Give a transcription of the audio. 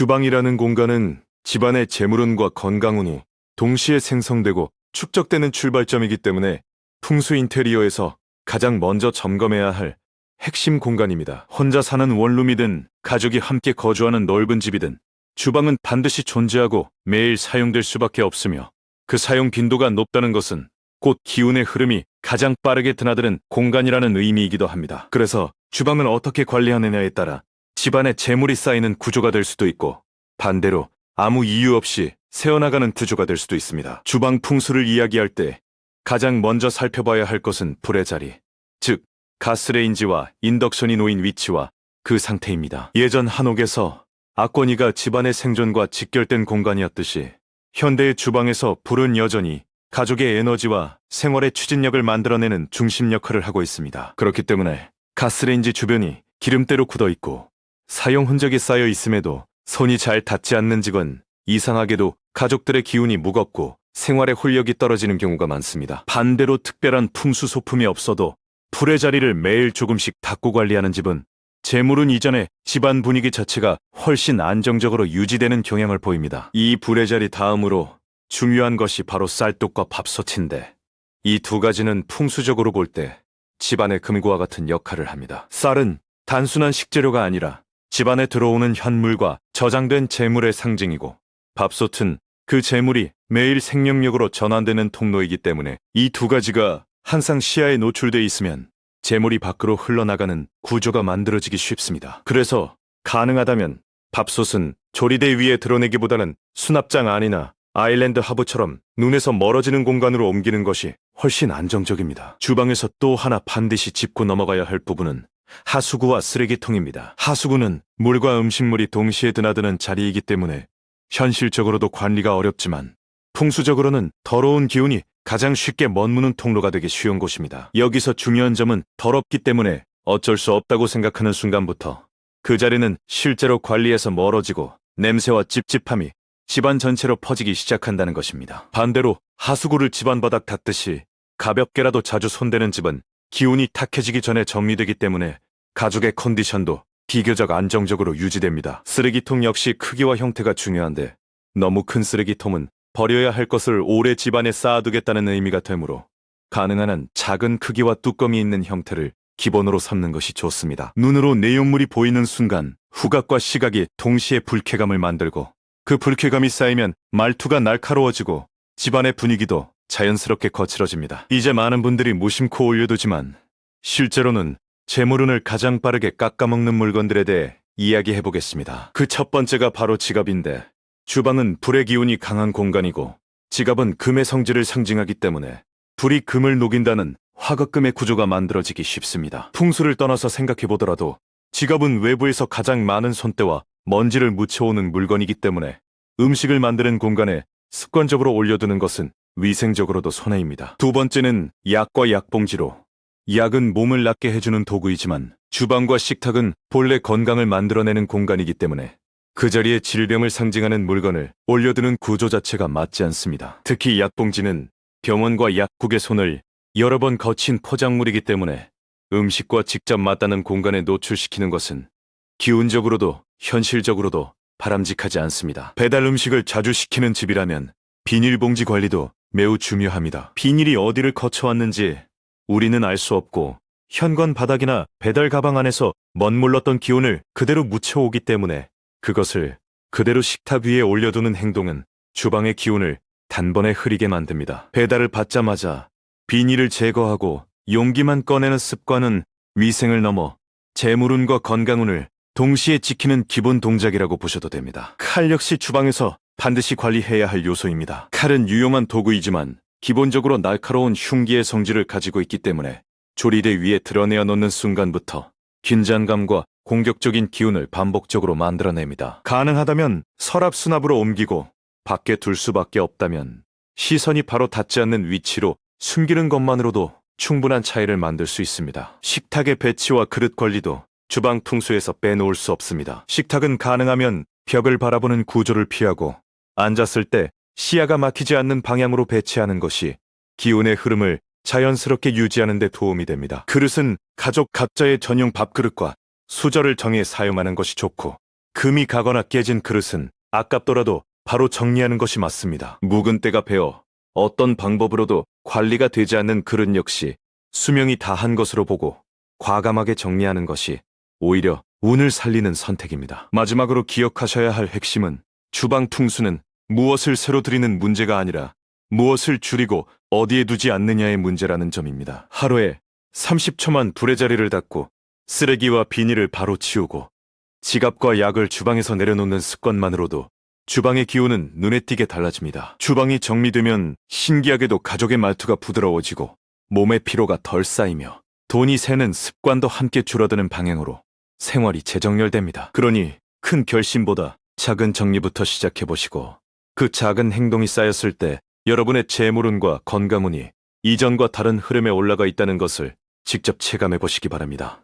주방이라는 공간은 집안의 재물운과 건강운이 동시에 생성되고 축적되는 출발점이기 때문에 풍수 인테리어에서 가장 먼저 점검해야 할 핵심 공간입니다. 혼자 사는 원룸이든 가족이 함께 거주하는 넓은 집이든 주방은 반드시 존재하고 매일 사용될 수밖에 없으며 그 사용 빈도가 높다는 것은 곧 기운의 흐름이 가장 빠르게 드나드는 공간이라는 의미이기도 합니다. 그래서 주방을 어떻게 관리하느냐에 따라 집안에 재물이 쌓이는 구조가 될 수도 있고 반대로 아무 이유 없이 새어나가는 구조가 될 수도 있습니다. 주방 풍수를 이야기할 때 가장 먼저 살펴봐야 할 것은 불의 자리, 즉 가스레인지와 인덕션이 놓인 위치와 그 상태입니다. 예전 한옥에서 악권이가 집안의 생존과 직결된 공간이었듯이 현대의 주방에서 불은 여전히 가족의 에너지와 생활의 추진력을 만들어내는 중심 역할을 하고 있습니다. 그렇기 때문에 가스레인지 주변이 기름때로 굳어 있고 사용 흔적이 쌓여 있음에도 손이 잘 닿지 않는 집은 이상하게도 가족들의 기운이 무겁고 생활의 활력이 떨어지는 경우가 많습니다. 반대로 특별한 풍수 소품이 없어도 불의 자리를 매일 조금씩 닦고 관리하는 집은 재물운 이전에 집안 분위기 자체가 훨씬 안정적으로 유지되는 경향을 보입니다. 이 불의 자리 다음으로 중요한 것이 바로 쌀독과 밥솥인데 이 두 가지는 풍수적으로 볼 때 집안의 금과 같은 역할을 합니다. 쌀은 단순한 식재료가 아니라 집안에 들어오는 현물과 저장된 재물의 상징이고 밥솥은 그 재물이 매일 생명력으로 전환되는 통로이기 때문에 이 두 가지가 항상 시야에 노출돼 있으면 재물이 밖으로 흘러나가는 구조가 만들어지기 쉽습니다. 그래서 가능하다면 밥솥은 조리대 위에 드러내기보다는 수납장 안이나 아일랜드 하부처럼 눈에서 멀어지는 공간으로 옮기는 것이 훨씬 안정적입니다. 주방에서 또 하나 반드시 짚고 넘어가야 할 부분은 하수구와 쓰레기통입니다. 하수구는 물과 음식물이 동시에 드나드는 자리이기 때문에 현실적으로도 관리가 어렵지만 풍수적으로는 더러운 기운이 가장 쉽게 머무는 통로가 되기 쉬운 곳입니다. 여기서 중요한 점은 더럽기 때문에 어쩔 수 없다고 생각하는 순간부터 그 자리는 실제로 관리에서 멀어지고 냄새와 찝찝함이 집안 전체로 퍼지기 시작한다는 것입니다. 반대로 하수구를 집안 바닥 닦듯이 가볍게라도 자주 손대는 집은 기운이 탁해지기 전에 정리되기 때문에 가족의 컨디션도 비교적 안정적으로 유지됩니다. 쓰레기통 역시 크기와 형태가 중요한데 너무 큰 쓰레기통은 버려야 할 것을 오래 집안에 쌓아두겠다는 의미가 되므로 가능한 한 작은 크기와 뚜껑이 있는 형태를 기본으로 삼는 것이 좋습니다. 눈으로 내용물이 보이는 순간 후각과 시각이 동시에 불쾌감을 만들고 그 불쾌감이 쌓이면 말투가 날카로워지고 집안의 분위기도 자연스럽게 거칠어집니다. 이제 많은 분들이 무심코 올려두지만 실제로는 재물운을 가장 빠르게 깎아먹는 물건들에 대해 이야기해보겠습니다. 그 첫 번째가 바로 지갑인데 주방은 불의 기운이 강한 공간이고 지갑은 금의 성질을 상징하기 때문에 불이 금을 녹인다는 화극금의 구조가 만들어지기 쉽습니다. 풍수를 떠나서 생각해보더라도 지갑은 외부에서 가장 많은 손때와 먼지를 묻혀오는 물건이기 때문에 음식을 만드는 공간에 습관적으로 올려두는 것은 위생적으로도 손해입니다. 두 번째는 약과 약봉지로 약은 몸을 낫게 해주는 도구이지만 주방과 식탁은 본래 건강을 만들어내는 공간이기 때문에 그 자리에 질병을 상징하는 물건을 올려두는 구조 자체가 맞지 않습니다. 특히 약봉지는 병원과 약국의 손을 여러 번 거친 포장물이기 때문에 음식과 직접 맞닿는 공간에 노출시키는 것은 기운적으로도 현실적으로도 바람직하지 않습니다. 배달 음식을 자주 시키는 집이라면 비닐봉지 관리도 매우 중요합니다. 비닐이 어디를 거쳐왔는지 우리는 알 수 없고 현관 바닥이나 배달 가방 안에서 멋물렀던 기운을 그대로 묻혀오기 때문에 그것을 그대로 식탁 위에 올려두는 행동은 주방의 기운을 단번에 흐리게 만듭니다. 배달을 받자마자 비닐을 제거하고 용기만 꺼내는 습관은 위생을 넘어 재물운과 건강운을 동시에 지키는 기본 동작이라고 보셔도 됩니다. 칼 역시 주방에서 반드시 관리해야 할 요소입니다. 칼은 유용한 도구이지만 기본적으로 날카로운 흉기의 성질을 가지고 있기 때문에 조리대 위에 드러내어 놓는 순간부터 긴장감과 공격적인 기운을 반복적으로 만들어냅니다. 가능하다면 서랍수납으로 옮기고 밖에 둘 수밖에 없다면 시선이 바로 닿지 않는 위치로 숨기는 것만으로도 충분한 차이를 만들 수 있습니다. 식탁의 배치와 그릇 관리도 주방 풍수에서 빼놓을 수 없습니다. 식탁은 가능하면 벽을 바라보는 구조를 피하고 앉았을 때 시야가 막히지 않는 방향으로 배치하는 것이 기운의 흐름을 자연스럽게 유지하는 데 도움이 됩니다. 그릇은 가족 각자의 전용 밥그릇과 수저를 정해 사용하는 것이 좋고 금이 가거나 깨진 그릇은 아깝더라도 바로 정리하는 것이 맞습니다. 묵은 때가 베어 어떤 방법으로도 관리가 되지 않는 그릇 역시 수명이 다한 것으로 보고 과감하게 정리하는 것이 오히려 운을 살리는 선택입니다. 마지막으로 기억하셔야 할 핵심은 주방 퉁수는 무엇을 새로 들이는 문제가 아니라 무엇을 줄이고 어디에 두지 않느냐의 문제라는 점입니다. 하루에 30초만 불의 자리를 닦고 쓰레기와 비닐을 바로 치우고 지갑과 약을 주방에서 내려놓는 습관만으로도 주방의 기운은 눈에 띄게 달라집니다. 주방이 정리되면 신기하게도 가족의 말투가 부드러워지고 몸의 피로가 덜 쌓이며 돈이 새는 습관도 함께 줄어드는 방향으로 생활이 재정렬됩니다. 그러니 큰 결심보다 작은 정리부터 시작해보시고 그 작은 행동이 쌓였을 때 여러분의 재물운과 건강운이 이전과 다른 흐름에 올라가 있다는 것을 직접 체감해보시기 바랍니다.